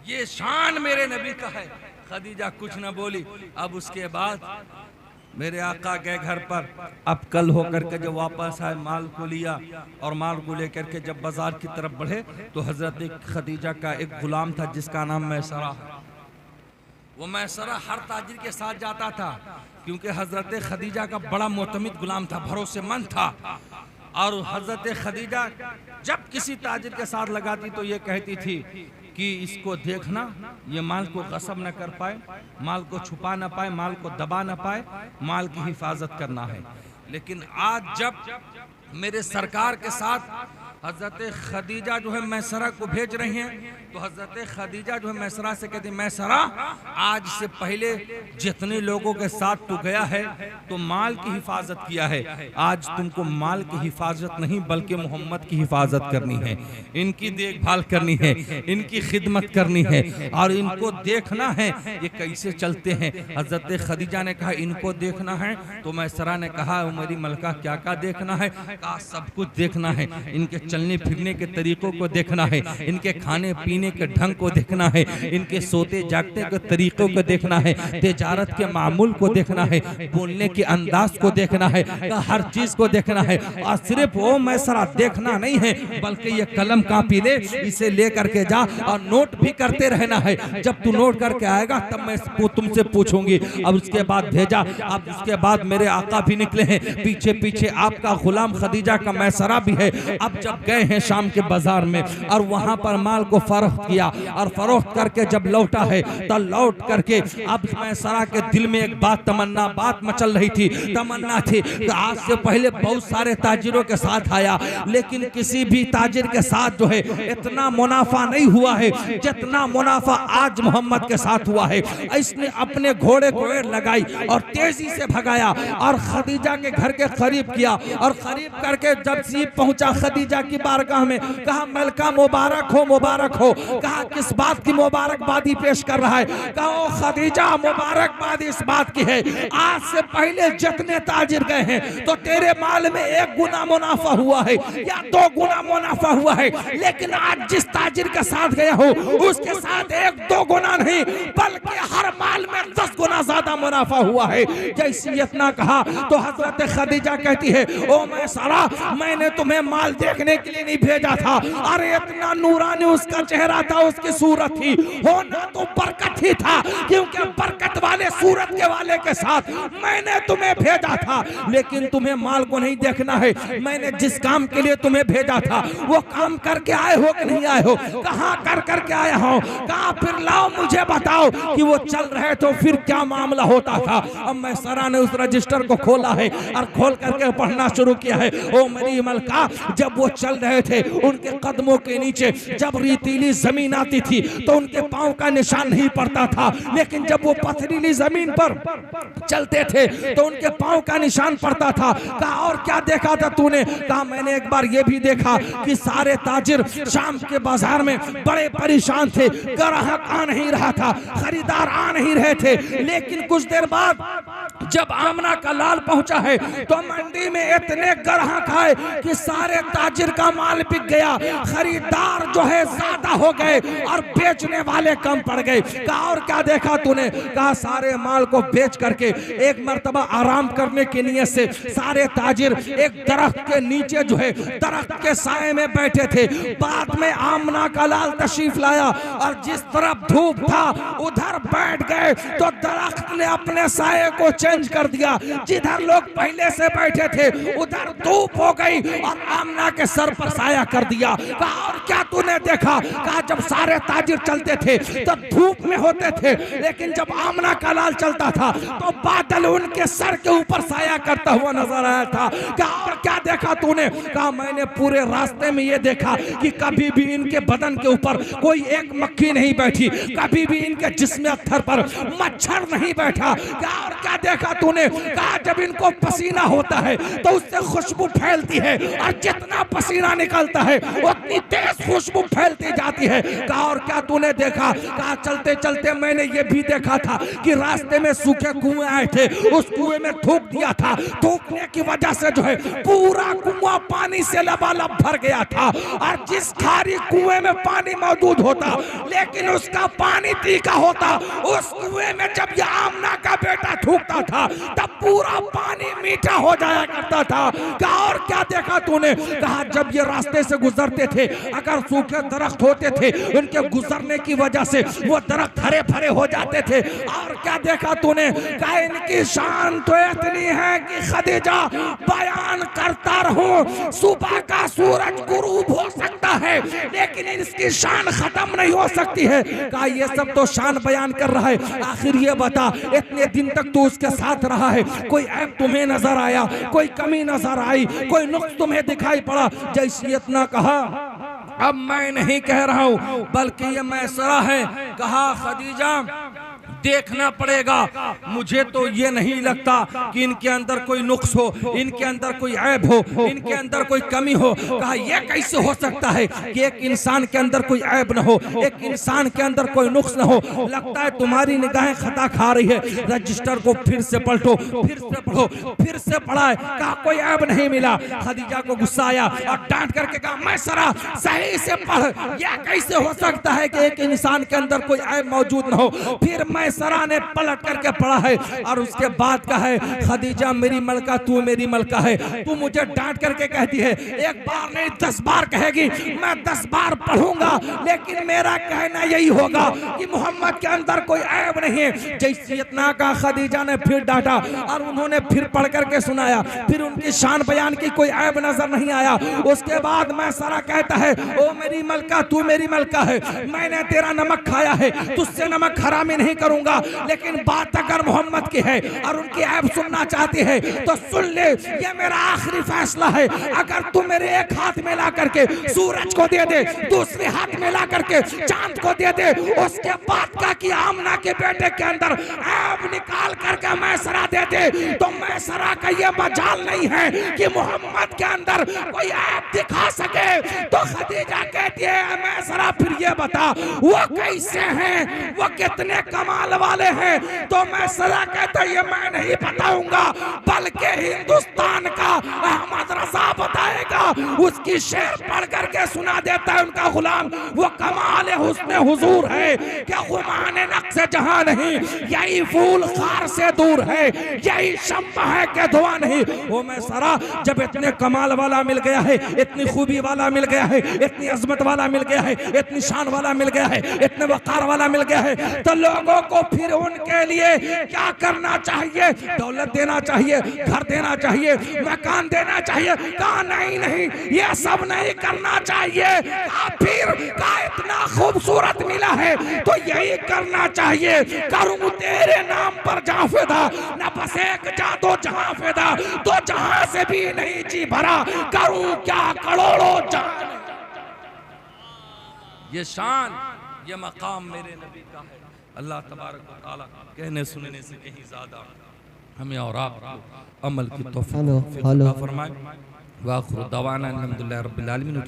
ये शान मेरे नबी का है। खदीजा कुछ न बोली। अब उसके बाद मेरे आका गए घर पर। अब कल होकर के जब वापस आए, माल को लिया और माल को लेकर के जब बाजार की तरफ बढ़े तो हजरत खदीजा का एक गुलाम था जिसका नाम मैसरा है। वो मैसरा हर ताजिर के साथ जाता था क्योंकि हजरत खदीजा का बड़ा मोतमिद गुलाम था, भरोसेमंद था। और हजरत खदीजा जब किसी ताजिर के साथ लगाती तो ये कहती थी कि इसको देखना, ये माल को गसब न कर पाए, माल को छुपा न पाए, माल को दबा न पाए, माल की हिफाजत करना है। लेकिन आज जब मेरे सरकार के साथ हजरत खदीजा जो है मैसरा को भेज रही हैं तो हजरत खदीजा जो है मैसरा से कहती, मैसरा आज से पहले जितने लोगों के साथ तू गया है तो माल की हिफाजत किया है, आज तुमको माल की हिफाजत नहीं बल्कि मोहम्मद की हिफाजत करनी है, इनकी देखभाल करनी है, इनकी खिदमत करनी है और इनको देखना है ये कैसे चलते हैं। हजरत खदीजा ने कहा इनको देखना है तो मैसरा ने कहा मेरी मलका क्या क्या देखना है? कहा सब कुछ देखना है, इनके चलने फिरने के तरीकों को देखना है, इनके खाने पीने के ढंग को देखना है, इनके सोते जागते के तरीकों को देखना है, तिजारत के मामूल को देखना है, बोलने के अंदाज को देखना है, हर चीज को देखना है। और सिर्फ वो मैसरा देखना नहीं है बल्कि ये कलम कापी ले, इसे ले करके जा और नोट भी करते रहना है। जब तू नोट करके आएगा तब मैं तुमसे पूछूंगी। अब उसके बाद भेजा। अब उसके बाद मेरे आका भी निकले हैं, पीछे पीछे आपका गुलाम खदीजा का मैसरा भी है। अब जब गए हैं शाम के बाजार में और वहां पर माल को फरोख्त किया और फरोख्त करके जब लौटा है तो लौट करके अब मैसरा के दिल में एक बात मचल रही थी, तमन्ना थी कि आज से पहले बहुत सारे ताजिरों के साथ आया लेकिन किसी भी ताजिर के साथ जो है इतना मुनाफा नहीं हुआ है जितना मुनाफा आज मोहम्मद के साथ हुआ है। इसने अपने घोड़े को लगाई और तेजी से भगाया और खदीजा के घर के करीब किया और करीब करके जब सीप पहुंचा खदीजा की बारगाह में, कहा मलका मुबारक हो, मुबारक हो। कहा किस बात की मुबारकबादी पेश कर रहा है? कहा खदीजा मुबारकबादी इस बात की है आज से पहले जितने ताजिर गए हैं तो तेरे माल में 1 गुना मुनाफा हुआ है या 2 गुना मुनाफा हुआ है, लेकिन आज जिस ताजिर के साथ गया हो उसके साथ 1-2 गुना नहीं बल्कि हर माल में 10 गुना ज्यादा मुनाफा हुआ है। जैसे इतना कहा तो हजरत खदीजा कहती है ओ मैसरा मैंने तुम्हें माल देखने के लिए नहीं भेजा था, अरे इतना नूरानी उसका चेहरा था, उसकी सूरत थी, होना तो बरकत ही था क्योंकि बरकत वाले सूरत के वाले के साथ मैंने तुम्हें भेजा था। लेकिन तुम्हें माल को नहीं देखना है, मैंने जिस काम के लिए तुम्हें भेजा था वो काम करके आए हो कि नहीं आए हो? कहाँ कर करके आया हो? कहाँ फिर लाओ मुझे बताओ कि वो चल रहे तो फिर क्या मामला होता था। अब मैसरा ने उस रजिस्टर को खोला है और खोल करके पढ़ना शुरू किया है। ओ मेरी मलका जब वो चल रहे थे उनके कदमों के नीचे जब रेतीली जमीन आती थी तो उनके पांव का निशान नहीं पड़ता था, लेकिन जब वो पथरीली जमीन पर चलते थे तो उनके पांव का निशान पड़ता था। कहा और क्या देखा था तूने? कहा मैंने एक बार ये भी देखा कि सारे ताजिर शाम के बाजार में बड़े परेशान थे, ग्राहक आ नहीं रहा था, खरीदार आ नहीं रहे थे। लेकिन कुछ देर बाद जब आमना का लाल पहुंचा है तो मंडी में इतने ग्राहक आए कि सारे ताजिर का माल बिक गया, खरीदार जो है ज्यादा हो गए और बेचने वाले कम पड़ गए। कहा और क्या देखा तूने? कहा सारे माल को बेच करके एक मर्तबा आराम करने की नियत से सारे ताजिर एक दरख्त के नीचे जो है दरख्त के साए में बैठे थे। बाद में आमना का लाल तशरीफ लाया और जिस तरफ धूप था उधर बैठ गए तो दरख्त ने अपने साए को चेंज कर दिया, जिधर लोग पहले से बैठे थे उधर धूप हो गई और आमना के सर पर साया कर दिया। कहा और क्या तूने देखा? कहा जब सारे ताजिर चलते थे तो धूप में होते थे, लेकिन जब आमना का लाल चलता था तो बादल उनके सर के ऊपर साया करता हुआ नजर आया था। कहा और क्या देखा तूने? कहा मैंने पूरे रास्ते में ये देखा कि कभी भी इनके बदन के ऊपर कोई एक मक्खी नहीं बैठी, कभी भी इनके जिस्म अत्थर पर मच्छर नहीं बैठा। कहा और क्या देखा देखा तूने? कहा जब इनको पसीना होता है तो उससे खुशबू फैलती है, और जितना पसीना निकलता है उतनी तेज खुशबू फैलती जाती है। कहा और क्या तूने देखा? कहा चलते चलते मैंने ये भी देखा था कि रास्ते में सूखे कुएं आए थे, उस कुएं में थूक दिया था, थूकने की वजह से जो है पूरा कुआं पानी से लबालब भर गया था। और जिस खारी कुएं में पानी मौजूद होता लेकिन उसका पानी तीखा होता, उस कुएं में जब ये आमना का बेटा थूकता था तब पूरा पानी मीठा हो जाया करता था। कहा और क्या देखा तूने? कहा जब ये रास्ते से गुजरते थे, अगर सूखे दरख्त होते थे उनके गुजरने की वजह से वो दरख्त हरे भरे हो जाते थे। और क्या देखा तूने? कहा इनकी शान तो इतनी है कि खदीजा बयान करता रहूं, सुबह का सूरज गुरूब हो सकता है लेकिन इसकी शान खत्म नहीं हो सकती है। कहा ये सब तो शान बयान कर रहा है, आखिर ये बता इतने दिन तक तू उसके साथ रहा है, कोई ऐब तुम्हें नजर आया, कोई कमी नजर आई, कोई नुक्स तुम्हें दिखाई पड़ा? जैसे इतना कहा अब मैं नहीं कह रहा हूं बल्कि ये मैसरा है। कहा खदीजा देखना पड़ेगा, मुझे तो ये नहीं लगता कि इनके अंदर कोई नुक्स हो, इनके अंदर कोई ऐब हो, इनके अंदर कोई कमी हो। कहा यह कैसे हो सकता है कि एक इंसान के अंदर कोई ऐब न हो, एक इंसान के अंदर कोई नुक्स न हो? लगता है तुम्हारी निगाहें खता खा रही है। रजिस्टर को फिर से पलटो, फिर से पढ़ो, फिर से पढ़ा है। कहा कोई ऐब नहीं मिला। खदीजा को गुस्सा आया और डांट करके कहा मैसरा सही से पढ़, यह कैसे हो सकता है कि एक इंसान के अंदर कोई ऐब मौजूद न हो? फिर मैसरा ने पलट करके पढ़ा है और उसके बाद कहा है खदीजा मेरी मलका तू मेरी मलका है, तू मुझे डांट करके कहती है, एक बार नहीं 10 बार कहेगी, मैं 10 बार पढ़ूंगा लेकिन मेरा कहना यही होगा कि मोहम्मद के अंदर कोई ऐब नहीं है। जैसे इतना का खदीजा ने फिर डांटा और उन्होंने फिर पढ़ करके सुनाया, फिर उनकी शान बयान की कोई ऐब नजर नहीं आया। उसके बाद मैसरा कहता है ओ मेरी मलका तू मेरी मलका है, मैंने तेरा नमक खाया है, तुझसे नमक हरामी नहीं करूंगा, लेकिन बात अगर मोहम्मद की है और उनकी ऐब सुनना चाहती है तो सुन ले, ये मेरा आखिरी फैसला है। अगर तू मेरे एक हाथ में ला करके सूरज को दे दे, दूसरे हाथ में ला करके चांद को दे दे, उसके बाद का कि आमना के बेटे के अंदर ऐब निकाल करके मैसरा दे दे, तो मैसरा का ये मजाल नहीं है कि मोहम्मद के अंदर कोई ऐब दिखा सके। तो खदीजा कहती है मैसरा फिर ये बता वो कैसे हैं, वो कितने कमाल वाले हैं? तो मैसरा कहता ये मैं नहीं बताऊंगा बल्कि हिंदुस्तान का अहमद रजा बताएगा। उसकी शेर पढ़ करके सुना देता है उनका गुलाम, वो कमाल हुस्न हुजूर है क्या गुमान नक्श जहां नहीं, यही फूल खार से दूर है, यही शम्मा है कि धुआं नहीं। वो मैसरा जब इतने कमाल वाला मिल गया है, इतनी खूबी वाला मिल गया है, इतनी अजमत वाला मिल गया है, इतनी शान वाला मिल गया है, इतने वकार वाला मिल गया है, तो लोगों को फिर उनके लिए क्या करना चाहिए? दौलत देना चाहिए, घर देना चाहिए, मकान देना चाहिए। कहा नहीं नहीं ये सब नहीं करना चाहिए। फिर का इतना खूबसूरत मिला है तो यही करना चाहिए, करूं तेरे नाम पर जाफेदा, न बस एक जादो जहां फेदा, तो जहां से भी नहीं जी भरा, करूं क्या करोड़ों जान। ये शान ये मकाम मेरे नबी का है। अल्लाह तबारक व तआला कहने सुनने से कहीं ज्यादा हमें और आपको अमल की तौफीक फरमाए। वाखिर दवाना अल्हम्दुलिल्लाह रब्बिल आलमीन।